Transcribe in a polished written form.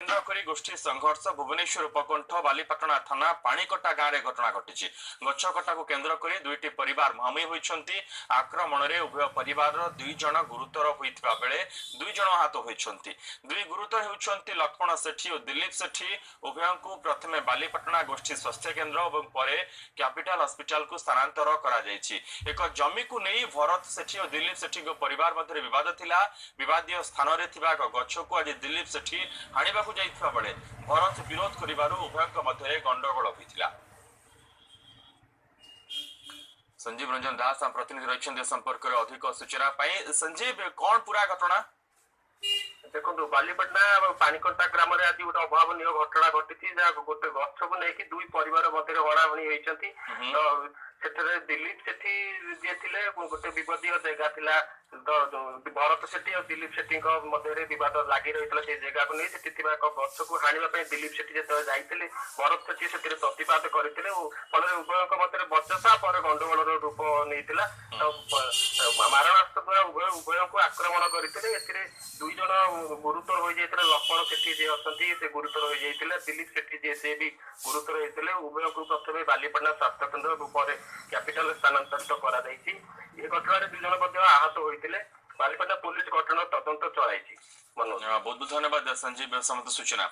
केन्द्र करी गोष्ठी संघर्ष भुवनेश्वर उपकंठ बालीपाटना थाना पाणीकटा गाँव में घटना घटी गछकटा को केन्द्र करी दुईटी परिवार मुहांमुही होती आक्रमण में उभय परिवार दुई जन गुरुतर होता बेले दुई जन आहत होती दुई गुरुतर होती लक्ष्मण सेठी और दिलीप सेठी उभय को प्रथम बालीपाटना गोष्ठी स्वास्थ्य केन्द्र और पर कैपिटल हॉस्पिटल को स्थानांतर कर एक जमी को नहीं भरत सेठी और दिलीप सेठी परिवार मध्य विवाद थिला विवादीय स्थान में एक गछ को आज दिलीप सेठी हाणिबा जाइथिबा बेले भरत विरोध करिबारु उभयक मध्य गंडगोल होइथिला। संजीव रंजन दास हम प्रतिनिधि रहिछन्ते संपर्क रे अधिक सूचना पाई। संजीव कौन पूरा घटना देखो बालीपाटना पानीकटा ग्राम में आज गोटे अभावन घटना घटी गोटे गछ को लेकिन दुई परिवार मध्य हणाहणी होती तो दिलीप सेठी जी थे गोटे विवादीय जगह थिला भरत सेठी और दिलीप सेठी मध्य विवाद लगी रही है जगह को नहीं गछ को हाणिबा दिलीप सेठी जो जाते भरत सेठी से प्रतिवाद करते फल उभय मध्य बचसा पर गंडगोल रूप नहीं मारणास्त्र द्वारा उभय को आक्रमण करते दुई जन गुरुतर हो जाते लक्ष्मण सेठी जी अच्छा गुरुतर हो जाते दिलीप सेठी जी से भी गुरुतर होते उभय को प्रथम बालीपाटना स्वास्थ्य केन्द्र पर कैपिटल स्थानांतरित कर घटना दुई जन आहत होते बालीपाटना पुलिस घटना तदंत चलाई। बहुत बहुत धन्यवाद संजीव समस्त सूचना।